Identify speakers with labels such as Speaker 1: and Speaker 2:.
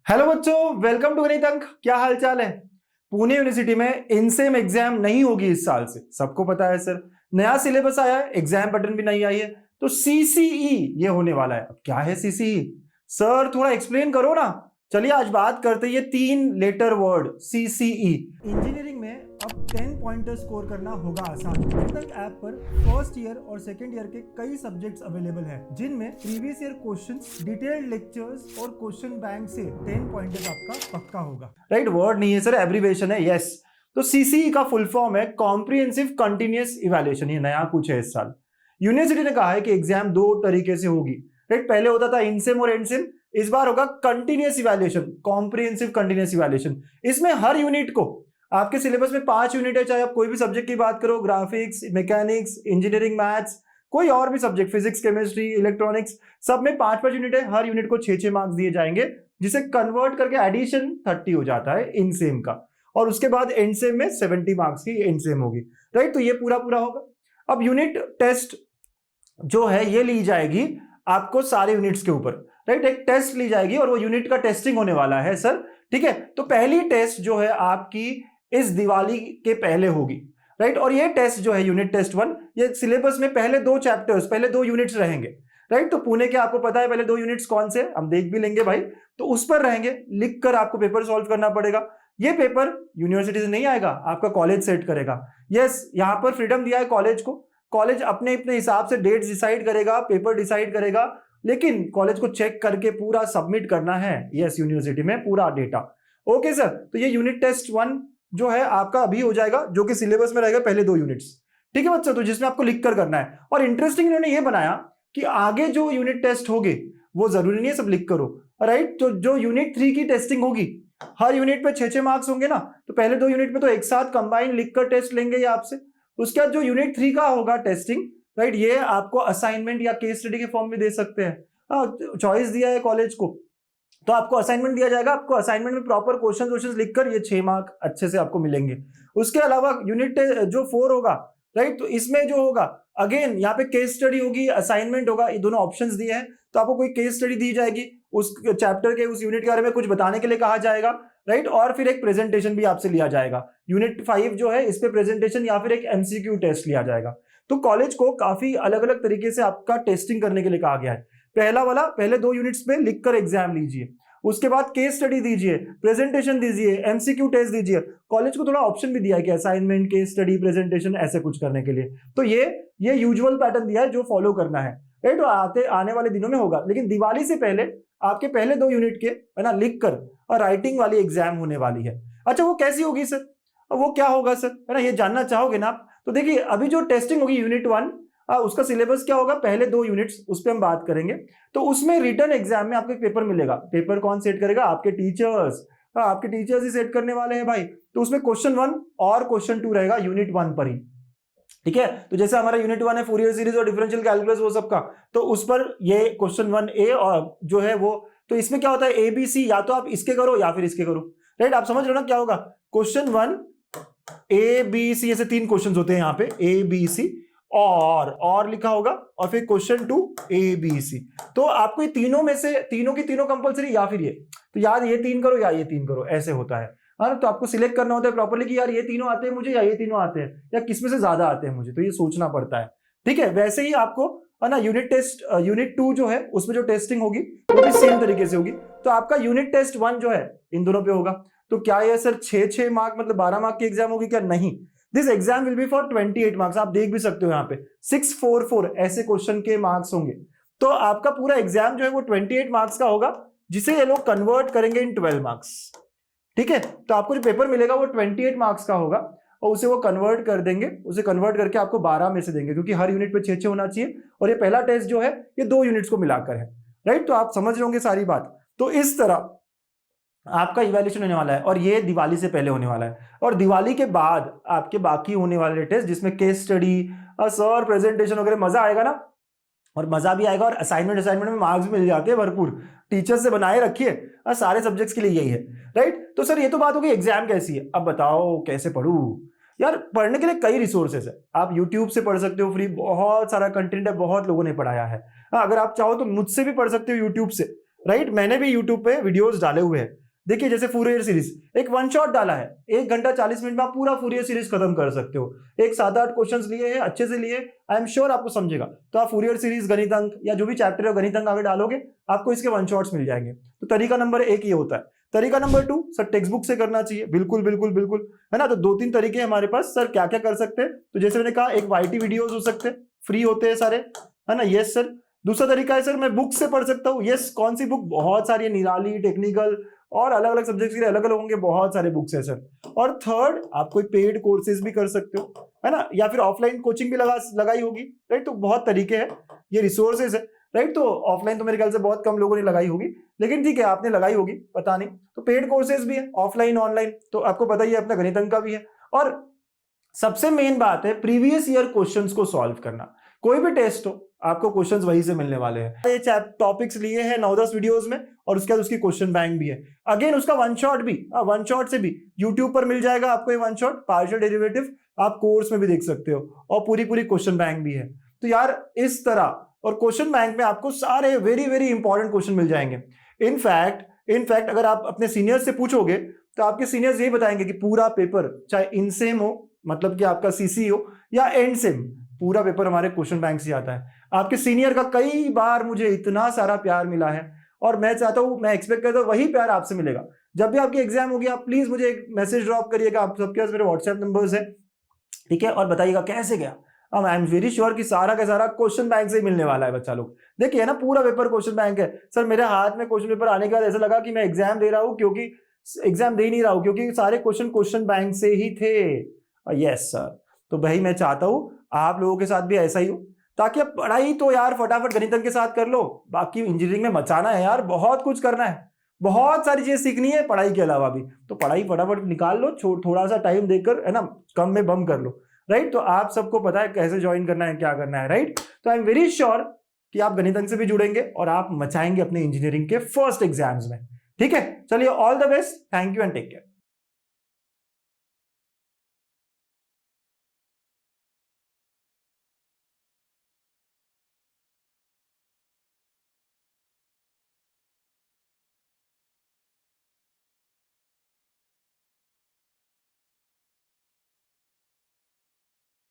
Speaker 1: Hello बच्चों, welcome to गणित अंक। क्या हाल चाल है। पुणे यूनिवर्सिटी में इनसेम एग्जाम नहीं होगी इस साल से, सबको पता है सर। नया सिलेबस आया है, एग्जाम पैटर्न भी नहीं आई है, तो सीसीई ये होने वाला है। अब क्या है सीसीई सर, थोड़ा एक्सप्लेन करो ना। चलिए आज बात करते हैं ये 3 लेटर वर्ड सीसीई। इंजीनियरिंग में अब 10 पॉइंटर स्कोर करना होगा आसान। गणित अंक ऐप पर फर्स्ट ईयर और सेकेंड ईयर के कई सब्जेक्ट्स अवेलेबल हैं, जिनमें previous year questions, detailed lectures और क्वेश्चन बैंक से 10 पॉइंटर्स आपका पक्का होगा। राइट, वर्ड नहीं है सर, एब्रीविएशन है। यस, तो सीसीई का फुल फॉर्म है कॉम्प्रिहेंसिव कंटिन्यूअस इवैल्यूएशन। ये नया कुछ है इस साल। यूनिवर्सिटी ने कहा है कि एग्जाम 2 तरीके से होगी। राइट, पहले होता था इनसेम और एंडसेम, इस बार होगा continuous evaluation, comprehensive continuous evaluation. इसमें हर यूनिट को, आपके सिलेबस में 5 यूनिट है, चाहे आप कोई भी सब्जेक्ट की बात करो, ग्राफिक्स, मैकेनिक्स, इंजीनियरिंग, मैथ्स, कोई और भी सब्जेक्ट, फिजिक्स, केमिस्ट्री, इलेक्ट्रॉनिक्स, सब में 5-5 यूनिट है। हर यूनिट को 6-6 मार्क्स दिए जाएंगे, जिसे कन्वर्ट करके एडिशन 30 हो जाता है इनसेम का, और उसके बाद एंडसेम में 70 मार्क्स की एंडसेम होगी। राइट, तो ये पूरा पूरा होगा। अब यूनिट टेस्ट जो है ये ली जाएगी आपको सारे यूनिट्स के ऊपर। राइट, एक टेस्ट ली जाएगी और वो यूनिट का टेस्टिंग होने वाला है सर। ठीक है, तो पहली टेस्ट जो है आपकी इस दिवाली के पहले होगी। राइट, और ये टेस्ट जो है यूनिट टेस्ट 1, ये सिलेबस में पहले 2 चैप्टर्स, पहले 2 यूनिट्स रहेंगे। राइट, तो पुणे के आपको पता है पहले 2 यूनिट्स कौन से, हम देख भी लेंगे भाई। तो उस पर रहेंगे, लिख कर आपको पेपर सॉल्व करना पड़ेगा। ये पेपर यूनिवर्सिटी से नहीं आएगा, आपका कॉलेज सेट करेगा। यस, यहां पर फ्रीडम दिया है कॉलेज को। कॉलेज अपने अपने हिसाब से डेट्स डिसाइड करेगा, पेपर डिसाइड करेगा, लेकिन कॉलेज को चेक करके पूरा सबमिट करना है यस यूनिवर्सिटी में पूरा डेटा। ओके सर, तो ये यूनिट टेस्ट 1 जो है आपका अभी हो जाएगा, जो कि सिलेबस में रहेगा पहले 2 यूनिट्स। ठीक है बच्चों, तो जिसमें आपको लिख कर करना है। और इंटरेस्टिंग इन्होंने ये बनाया कि आगे जो यूनिट टेस्ट होगे वो जरूरी नहीं है सब लिख करो। राइट, तो जो यूनिट 3 की टेस्टिंग होगी, हर यूनिट पे 6-6 मार्क्स होंगे ना, तो पहले 2 यूनिट पे तो एक साथ कंबाइन लिखकर टेस्ट लेंगे ये आपसे। उसके बाद जो यूनिट 3 का होगा टेस्टिंग, राइट, ये आपको असाइनमेंट या केस स्टडी के फॉर्म में दे सकते हैं। चॉइस दिया है कॉलेज को, तो आपको असाइनमेंट दिया जाएगा। आपको असाइनमेंट में प्रॉपर क्वेश्चन लिखकर ये 6 मार्क अच्छे से आपको मिलेंगे। उसके अलावा यूनिट जो 4 होगा, राइट, तो इसमें जो होगा अगेन यहाँ पे केस स्टडी होगी, असाइनमेंट होगा, ये दोनों ऑप्शंस दिए हैं। तो आपको कोई केस स्टडी दी जाएगी, उस चैप्टर के, उस यूनिट के बारे में कुछ बताने के लिए कहा जाएगा। राइट, और फिर एक प्रेजेंटेशन भी आपसे लिया जाएगा। यूनिट 5 जो है इस पे प्रेजेंटेशन या फिर एक एमसीक्यू टेस्ट लिया जाएगा। तो कॉलेज को काफी अलग अलग तरीके से आपका टेस्टिंग करने के लिए कहा गया है। पहला वाला, पहले 2 यूनिट्स में लिखकर एग्जाम लीजिए, उसके बाद केस स्टडी दीजिए, प्रेजेंटेशन दीजिए, एमसीक्यू टेस्ट दीजिए। कॉलेज को थोड़ा ऑप्शन भी दिया है कि असाइनमेंट, केस स्टडी, प्रेजेंटेशन ऐसे कुछ करने के लिए। तो ये यूजुअल पैटर्न दिया है जो फॉलो करना है। राइट, तो आने वाले दिनों में होगा, लेकिन दिवाली से पहले आपके पहले 2 यूनिट के है ना लिख कर और राइटिंग वाली एग्जाम होने वाली है। अच्छा, वो कैसी होगी सर, वो क्या होगा सर, है ना, ये जानना चाहोगे ना आप। तो देखिए, अभी जो टेस्टिंग होगी यूनिट 1, उसका सिलेबस क्या होगा, पहले 2 यूनिट्स, उस पर हम बात करेंगे। तो उसमें रिटर्न एग्जाम में आपको एक पेपर मिलेगा। पेपर कौन सेट करेगा, आपके टीचर्स। आपके टीचर्स ही सेट करने वाले हैं भाई। तो उसमें क्वेश्चन 1 और क्वेश्चन 2 रहेगा यूनिट 1 पर ही। ठीक है, तो जैसे हमारा यूनिट 1 है फूरियर सीरीज और डिफरेंशियल कैलकुलस वो सबका, तो उस पर ये क्वेश्चन 1A और जो है वो, तो इसमें क्या होता है ABC, या तो आप इसके करो या फिर इसके करो। राइट, आप समझ रहे हो ना क्या होगा। क्वेश्चन 1 ABC, ऐसे 3 क्वेश्चन होते हैं यहाँ पे, ABC और लिखा होगा, और फिर क्वेश्चन 2 ABC। तो आपको ये तीनों में से तीनों की तीनों कंपलसरी, या फिर ये, तो यार ये 3 करो या ये 3 करो, ऐसे होता है। तो आपको सिलेक्ट करना होता है प्रॉपर्ली कि यार ये तीनों आते हैं मुझे या ये तीनों आते हैं, या किसमें से ज्यादा आते हैं मुझे, तो ये सोचना पड़ता है। ठीक है, वैसे ही आपको है ना यूनिट टेस्ट, यूनिट 2 जो है उसमें जो टेस्टिंग होगी वो भी सेम तरीके से होगी। तो आपका यूनिट टेस्ट 1 जो है इन दोनों पे होगा। तो क्या ये सर 6-6 मार्क मतलब 12 मार्क की एग्जाम होगी क्या, नहीं। This exam will be for 28 marks. आप देख भी सकते हो यहाँ पे 644 ऐसे क्वेश्चन के मार्क्स होंगे। तो आपका पूरा एग्जाम जो है वो 28 मार्क्स का होगा, जिसे ये लोग कन्वर्ट करेंगे इन 12 मार्क्स। ठीक है, तो आपको जो पेपर मिलेगा वो 28 मार्क्स का होगा, और उसे वो कन्वर्ट कर देंगे, उसे कन्वर्ट करके आपको 12 में से देंगे, क्योंकि हर यूनिट पे 6-6 होना चाहिए, और ये पहला टेस्ट जो है ये 2 यूनिट्स को मिलाकर है। राइट, तो आप समझ रहे होंगे सारी बात। तो इस तरह आपका इवैल्यूएशन होने वाला है, और ये दिवाली से पहले होने वाला है। और दिवाली के बाद आपके बाकी होने वाले टेस्ट, जिसमें केस स्टडी, सर, प्रेजेंटेशन वगैरह, मजा आएगा ना, और मजा भी आएगा, और असाइनमेंट में मार्क्स मिल जाते हैं भरपूर। टीचर से बनाए रखिए, सारे सब्जेक्ट्स के लिए यही है। राइट, तो सर ये तो बात होगी एग्जाम कैसी है। अब बताओ कैसे पढ़ूं। यार पढ़ने के लिए कई रिसोर्सेज है, आप यूट्यूब से पढ़ सकते हो, फ्री बहुत सारा कंटेंट है, बहुत लोगों ने पढ़ाया है। अगर आप चाहो तो मुझसे भी पढ़ सकते हो यूट्यूब से। राइट। मैंने भी यूट्यूब पे वीडियोस डाले हुए हैं। देखिए जैसे फूरियर सीरीज, एक वन शॉट डाला है, 1 घंटा 40 मिनट में आप पूरा फूरियर सीरीज खत्म कर सकते हो। एक 7-8 क्वेश्चंस लिए हैं, अच्छे से लिए, आई एम श्योर आपको समझेगा। तो आप फूरियर सीरीज, गणित अंक या जो भी चैप्टर है गणित अंक आगे डालोगे, आपको इसके वन शॉट्स मिल जाएंगे। तो तरीका नंबर 1 ये होता है। तरीका नंबर 2 सर टेक्स्ट बुक से करना चाहिए, बिल्कुल बिल्कुल बिल्कुल, है ना। तो 2-3 तरीके हमारे पास। सर क्या क्या कर सकते हैं? तो जैसे मैंने कहा, एक YT वीडियोस हो सकते हैं, फ्री होते हैं सारे, है ना। Yes sir. दूसरा तरीका है सर मैं बुक से पढ़ सकता हूँ। यस, कौन सी बुक? बहुत सारी है, निराली, टेक्निकल और अलग अलग सब्जेक्ट्स के लिए अलग अलग होंगे, बहुत सारे बुक्स है सर। और थर्ड, आप कोई पेड कोर्सेज भी कर सकते हो, है ना, या फिर ऑफलाइन कोचिंग भी लगाई होगी, राइट। तो बहुत तरीके हैं, ये रिसोर्सेज है, राइट। तो ऑफलाइन तो मेरे ख्याल से बहुत कम लोगों ने लगाई होगी, लेकिन ठीक है आपने लगाई होगी, पता नहीं। तो पेड कोर्सेज भी है, ऑफलाइन ऑनलाइन, तो आपको पता ही है अपना गणित अंक का भी है। और सबसे मेन बात है प्रीवियस ईयर क्वेश्चंस को सॉल्व करना। कोई भी टेस्ट हो, आपको क्वेश्चंस वहीं से मिलने वाले हैं। ये टॉपिक्स लिए हैं 9-10 वीडियोस में, और उसके बाद उसकी क्वेश्चन बैंक भी है। अगेन उसका वन शॉट भी, वन शॉट से भी यूट्यूब पर मिल जाएगा आपको ये वन शॉट, पार्शियल डेरिवेटिव, आप कोर्स में भी देख सकते हो, और पूरी क्वेश्चन बैंक भी है। तो यार इस तरह, और क्वेश्चन बैंक में आपको सारे वेरी वेरी इंपॉर्टेंट क्वेश्चन मिल जाएंगे। इनफैक्ट अगर आप अपने सीनियर्स से पूछोगे तो आपके सीनियर्स यही बताएंगे कि पूरा पेपर, चाहे इनसेम हो, मतलब कि आपका सीसी हो, या एंड सेम, पूरा पेपर हमारे क्वेश्चन बैंक से आता है। आपके सीनियर का कई बार मुझे इतना सारा प्यार मिला है, और मैं चाहता हूं, मैं एक्सपेक्ट करता हूं वही प्यार आपसे मिलेगा। जब भी आपकी एग्जाम होगी, आप प्लीज मुझे एक मैसेज ड्रॉप करिएगा, आप सबके पास मेरे व्हाट्सएप नंबर्स है, ठीक है, और बताइएगा कैसे गया। अब आई एम वेरी श्योर कि सारा का सारा क्वेश्चन बैंक से ही मिलने वाला है बच्चा लोग। देखिए ना, पूरा पेपर क्वेश्चन बैंक है। सर मेरे हाथ में क्वेश्चन पेपर आने के बाद ऐसा लगा कि मैं एग्जाम दे रहा हूं, क्योंकि एग्जाम दे नहीं रहा हूं, क्योंकि सारे क्वेश्चन बैंक से ही थे। Yes sir. तो भाई मैं चाहता हूं आप लोगों के साथ भी ऐसा ही हो, ताकि अब पढ़ाई तो यार फटाफट गणित के साथ कर लो, बाकी इंजीनियरिंग में मचाना है यार, बहुत कुछ करना है, बहुत सारी चीजें सीखनी है पढ़ाई के अलावा भी। तो पढ़ाई फटाफट निकाल लो, थोड़ा सा टाइम देकर, है ना, कम में बम कर लो, राइट। तो आप सबको पता है कैसे ज्वाइन करना है, क्या करना है, राइट। तो आई एम वेरी श्योर कि आप गणित से भी जुड़ेंगे और आप मचाएंगे अपने इंजीनियरिंग के फर्स्ट एग्जाम्स में, ठीक है। चलिए, all the best, thank you and take care.